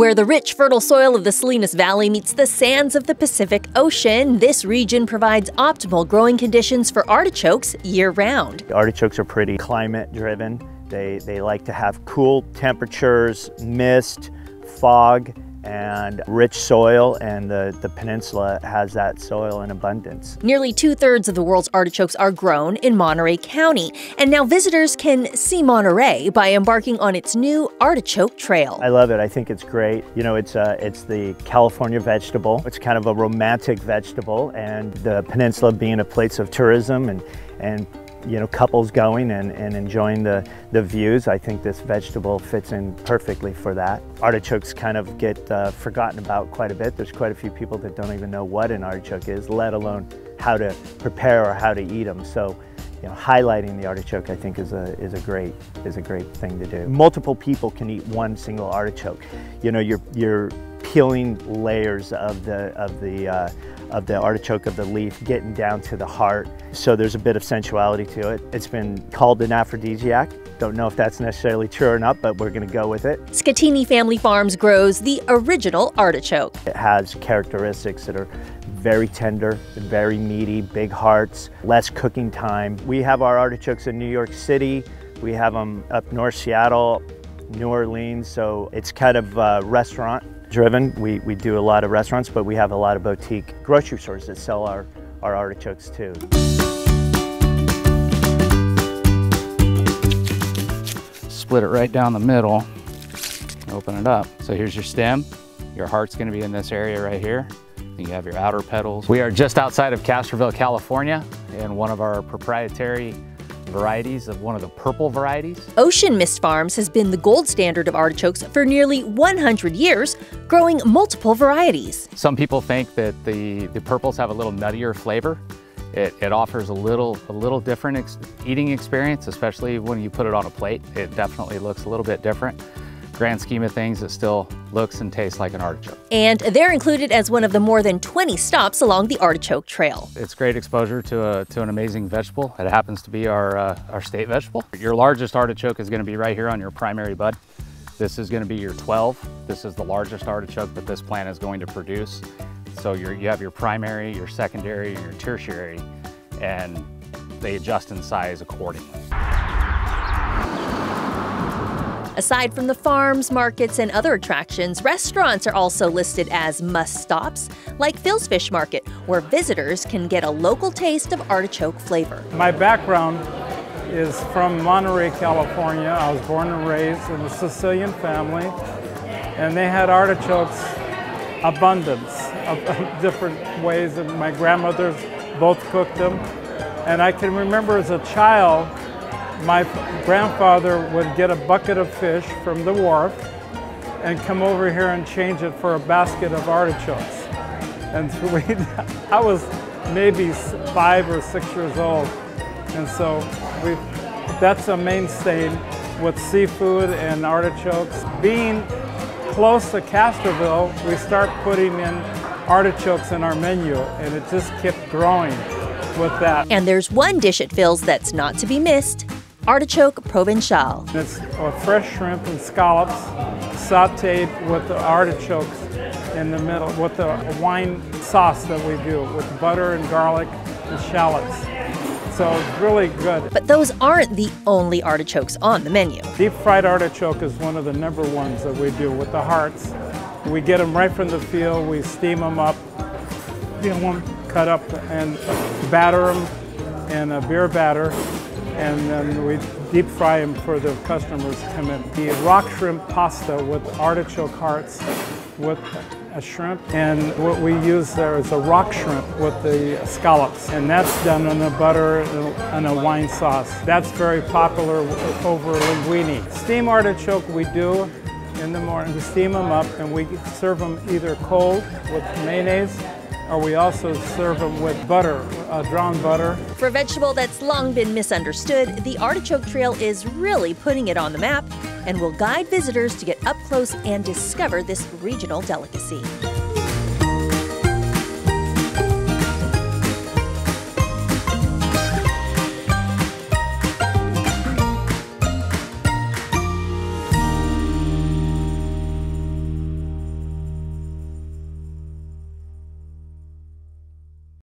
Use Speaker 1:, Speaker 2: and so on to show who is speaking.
Speaker 1: Where the rich, fertile soil of the Salinas Valley meets the sands of the Pacific Ocean, this region provides optimal growing conditions for artichokes year-round.
Speaker 2: Artichokes are pretty climate-driven. They like to have cool temperatures, mist, fog, and rich soil, and the peninsula has that soil in abundance.
Speaker 1: Nearly 2/3 of the world's artichokes are grown in Monterey County, and now visitors can see Monterey by embarking on its new Artichoke Trail.
Speaker 2: I love it. I think it's great. You know, it's the California vegetable. It's kind of a romantic vegetable, and the peninsula being a place of tourism and you know, couples going and enjoying the views, I think this vegetable fits in perfectly for that. Artichokes kind of get forgotten about quite a bit. There's quite a few people that don't even know what an artichoke is, let alone how to prepare or how to eat them. So, you know, highlighting the artichoke, I think, is a great thing to do. Multiple people can eat one single artichoke. You know, you're peeling layers of the artichoke, of the leaf, getting down to the heart. So there's a bit of sensuality to it. It's been called an aphrodisiac. Don't know if that's necessarily true or not, but we're gonna go with it.
Speaker 1: Scatini Family Farms grows the original artichoke.
Speaker 2: It has characteristics that are very tender, very meaty, big hearts, less cooking time. We have our artichokes in New York City. We have them up north, Seattle, New Orleans, so it's kind of restaurant driven. We do a lot of restaurants, but we have a lot of boutique grocery stores that sell our artichokes too.
Speaker 3: Split it right down the middle, open it up. So here's your stem. Your heart's gonna be in this area right here. You have your outer petals. We are just outside of Castroville, California, in one of our proprietary varieties of one of the purple varieties.
Speaker 1: Ocean Mist Farms has been the gold standard of artichokes for nearly 100 years, growing multiple varieties.
Speaker 3: Some people think that the purples have a little nuttier flavor. It offers a little different eating experience, especially when you put it on a plate. It definitely looks a little bit different. Grand scheme of things, it still looks and tastes like an artichoke.
Speaker 1: And they're included as one of the more than 20 stops along the Artichoke Trail.
Speaker 3: It's great exposure to an amazing vegetable. It happens to be our state vegetable. Your largest artichoke is going to be right here on your primary bud. This is going to be your 12. This is the largest artichoke that this plant is going to produce. So you have your primary, your secondary, and your tertiary, and they adjust in size accordingly.
Speaker 1: Aside from the farms, markets, and other attractions, restaurants are also listed as must-stops, like Phil's Fish Market, where visitors can get a local taste of artichoke flavor.
Speaker 4: My background is from Monterey, California. I was born and raised in a Sicilian family, and they had artichokes abundance of different ways, and my grandmothers both cooked them. And I can remember as a child, my grandfather would get a bucket of fish from the wharf and come over here and change it for a basket of artichokes. And so I was maybe 5 or 6 years old. And so that's a mainstay with seafood and artichokes. Being close to Castroville, we start putting in artichokes in our menu, and it just kept growing with that.
Speaker 1: And there's one dish at Phil's that's not to be missed: Artichoke Provençal.
Speaker 4: It's fresh shrimp and scallops sauteed with the artichokes in the middle with the wine sauce that we do with butter and garlic and shallots. So it's really good.
Speaker 1: But those aren't the only artichokes on the menu.
Speaker 4: Deep fried artichoke is one of the #1s that we do with the hearts. We get them right from the field, we steam them up, get them cut up and batter them in a beer batter, and then we deep fry them for the customers to come in. The rock shrimp pasta with artichoke hearts with a shrimp, and what we use there is a rock shrimp with the scallops, and that's done in a butter and a wine sauce. That's very popular over linguine. Steam artichoke we do in the morning. We steam them up and we serve them either cold with mayonnaise, or we also serve them with butter, drawn butter.
Speaker 1: For a vegetable that's long been misunderstood, the Artichoke Trail is really putting it on the map and will guide visitors to get up close and discover this regional delicacy.